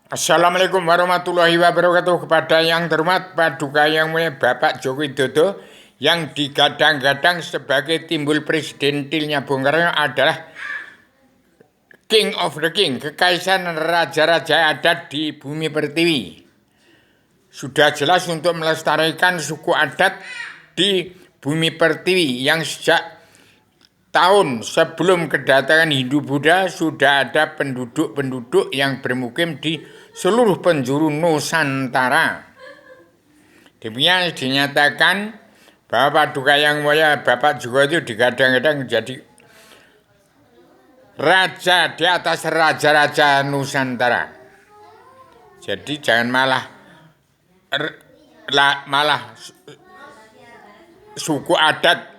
Assalamualaikum warahmatullahi wabarakatuh. Kepada yang terhormat Paduka Yang Mulia Bapak Joko Widodo, yang digadang-gadang sebagai timbul presidentilnya Bung Karno adalah King of the King, kekaisaran raja-raja adat di bumi pertiwi. Sudah jelas untuk melestarikan suku adat di bumi pertiwi yang sejak tahun sebelum kedatangan Hindu-Buddha sudah ada penduduk-penduduk yang bermukim di seluruh penjuru Nusantara. Demikian dinyatakan bahwa Paduka Yang Mulia Bapak Joko itu digadang-gadang menjadi raja di atas raja-raja Nusantara. Jadi jangan malah suku adat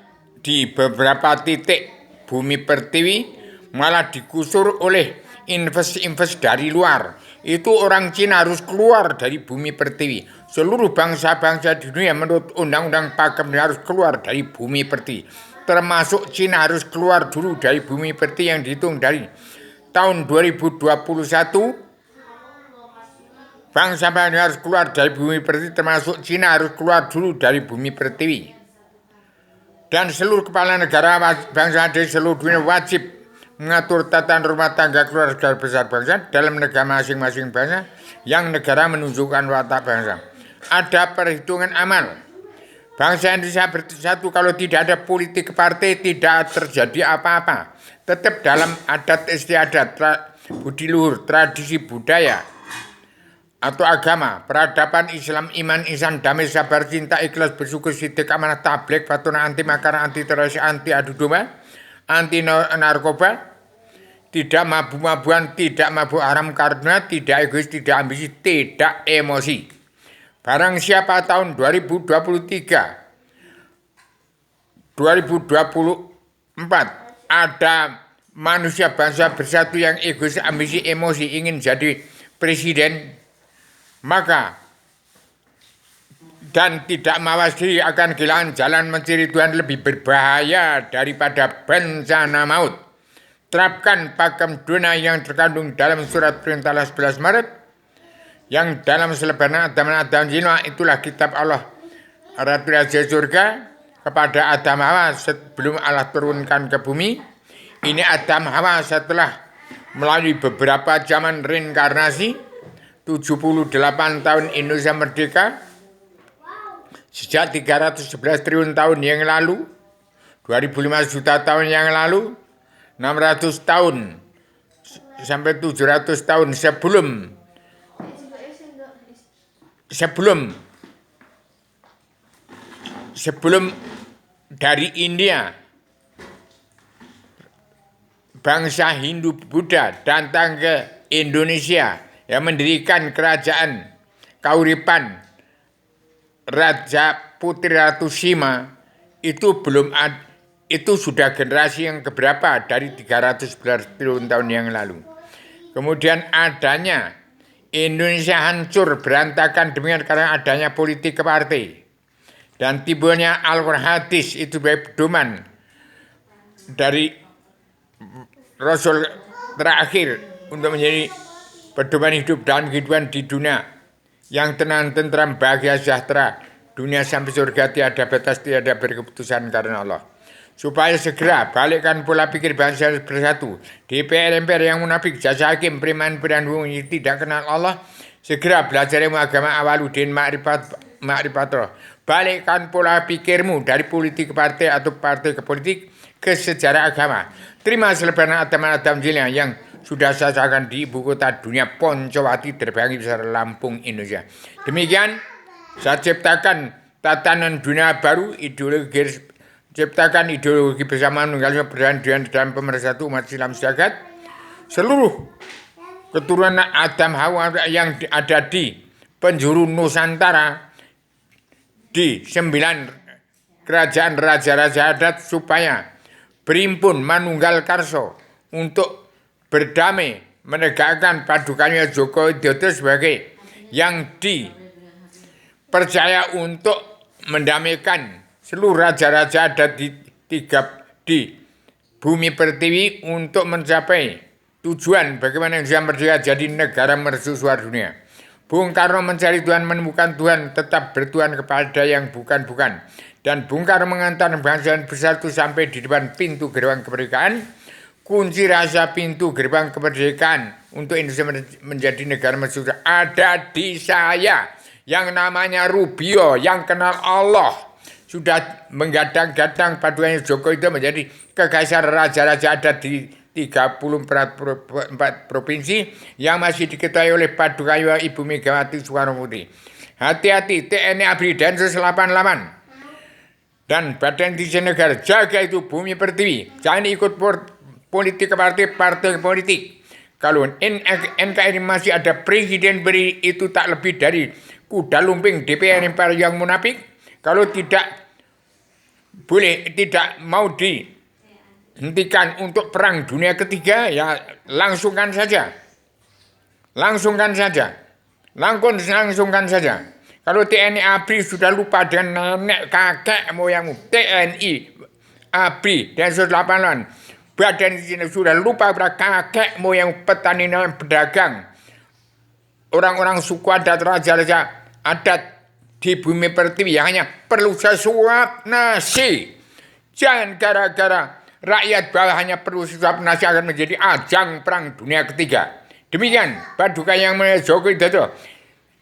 di beberapa titik bumi pertiwi malah digusur oleh invest dari luar. Itu orang Cina harus keluar dari bumi pertiwi. Seluruh bangsa-bangsa di dunia menurut undang-undang pakem harus keluar dari bumi pertiwi. Termasuk Cina harus keluar dulu dari bumi pertiwi yang dihitung dari tahun 2021. Bangsa-bangsa harus keluar dari bumi pertiwi, termasuk Cina harus keluar dulu dari bumi pertiwi. Dan seluruh kepala negara bangsa di seluruh dunia wajib mengatur tata rumah tangga keluarga besar bangsa dalam negara masing-masing bangsa yang negara menunjukkan watak bangsa. Ada perhitungan amal. Bangsa Indonesia bersatu kalau tidak ada politik partai tidak terjadi apa-apa. Tetap dalam adat istiadat, budi luhur, tradisi budaya atau agama, peradaban Islam, iman, ihsan, damai, sabar, cinta, ikhlas, bersyukur, sidik, amanah, tabligh, fatuna, anti makar, anti teroris, anti adu domba, anti narkoba, tidak mabuk-mabukan, tidak mabuk haram karena tidak egois, tidak ambisi, tidak emosi. Barang siapa tahun 2023, 2024 ada manusia bangsa bersatu yang egois, ambisi, emosi, ingin jadi presiden, maka dan tidak mawas diri akan kehilangan jalan mencari Tuhan lebih berbahaya daripada bencana maut. Terapkan pakem dunia yang terkandung dalam surat perintah 11 Maret yang dalam selebaran Adam Zina, itulah kitab Allah Ratu Raja Surga kepada Adam Hawa sebelum Allah turunkan ke bumi. Ini Adam Hawa setelah melalui beberapa zaman reinkarnasi 78 tahun Indonesia merdeka, sejak 311 triliun tahun yang lalu, 2500 juta tahun yang lalu, 600 tahun sampai 700 tahun sebelum dari India bangsa Hindu Buddha datang ke Indonesia yang mendirikan kerajaan Kauripan Raja Putri Ratu Sima, itu belum ada, itu sudah generasi yang keberapa dari 311 triliun tahun yang lalu. Kemudian adanya Indonesia hancur berantakan demikian karena adanya politik partai dan timbulnya Al-Quran hadis itu pedoman dari Rasul terakhir untuk menjadi pedoman hidup dan kehidupan di dunia yang tenang, tentram, bahagia, sejahtera, dunia sampai surga tiada batas, tiada berkeputusan karena Allah. Supaya segera balikkan pola pikir bangsa bersatu. DPR MPR yang munafik, jasa hakim, preman, pendanung yang tidak kenal Allah, segera belajar ilmu agama awaludin ma'rifat roh. Balikkan pola pikirmu dari politik ke partai atau partai ke politik ke sejarah agama. Terima selebaran Adam Zina yang sudah saya sampaikan di ibu kota dunia Poncowati terbangi besar Lampung, Indonesia. Demikian saya ciptakan tatanan dunia baru, ciptakan ideologi bersama meninggalkan perbedaan dalam pemersatu umat Islam sejagat. Seluruh keturunan Adam Hawa yang ada di penjuru Nusantara di 9 kerajaan raja-raja adat supaya berimpun manunggal karso untuk berdamai menegakkan Padukanya Joko Widodo sebagai yang dipercaya untuk mendamaikan seluruh raja-raja adat di bumi pertiwi untuk mencapai tujuan bagaimana Indonesia merdeka jadi negara mercusuar dunia. Bung Karno mencari Tuhan, menemukan Tuhan, tetap bertuhan kepada yang bukan-bukan. Dan Bung Karno mengantar bangsa bersatu sampai di depan pintu gerbang kemerdekaan. Kunci rahasia pintu gerbang kemerdekaan untuk Indonesia menjadi negara mercusuar ada di saya. Yang namanya Rubio, yang kenal Allah. Sudah menggadang-gadang paduannya Jokowi itu menjadi kekaisaran raja-raja adat di 34 provinsi yang masih diketahui oleh paduka Ibu Megawati Soekarnoputri. Hati-hati, TNI ABRI Densus 88 dan Badan Intelijen Negara, jaga itu bumi pertiwi. Jangan ikut politik partai politik. Kalau NKRI masih ada presiden beri, itu tak lebih dari kuda lumping DPR yang munafik. Kalau tidak mau dihentikan untuk perang dunia ketiga, ya langsungkan saja. Langsungkan saja. Kalau TNI ABRI sudah lupa dengan nenek kakek moyangmu, TNI ABRI Densus 88 Badan Intelijen sudah lupa pada kakek moyang petani dan pedagang, orang-orang suku adat, raja-raja adat di bumi pertiwi yang hanya perlu sesuap nasi. Jangan gara-gara rakyat bawah hanya perlu sesuap nasi akan menjadi ajang perang dunia ketiga. Demikian paduka yang Jokowi Dodo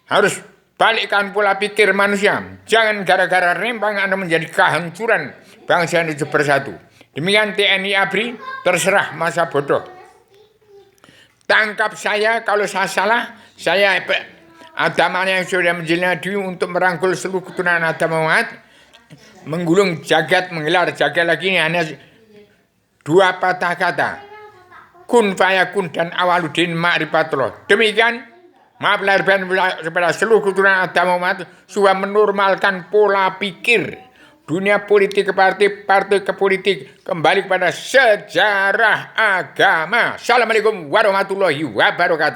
harus balikkan pola pikir manusia. Jangan gara-gara rempang Anda menjadi kehancuran bangsa Indonesia bersatu. Demikian TNI ABRI, terserah masa bodoh. Tangkap saya kalau saya salah. Saya agamanya yang sudah menjelma diri untuk merangkul seluruh keturunan Adam Muhammad, menggulung jagat, menggelar jagat lagi ini hanya dua patah kata, kun fayakun dan awaludin ma'rifatullah. Demikian, maaf lahir batin kepada seluruh keturunan Adam Muhammad sudah menormalkan pola pikir dunia politik ke partai ke politik, kembali kepada sejarah agama. Assalamualaikum warahmatullahi wabarakatuh.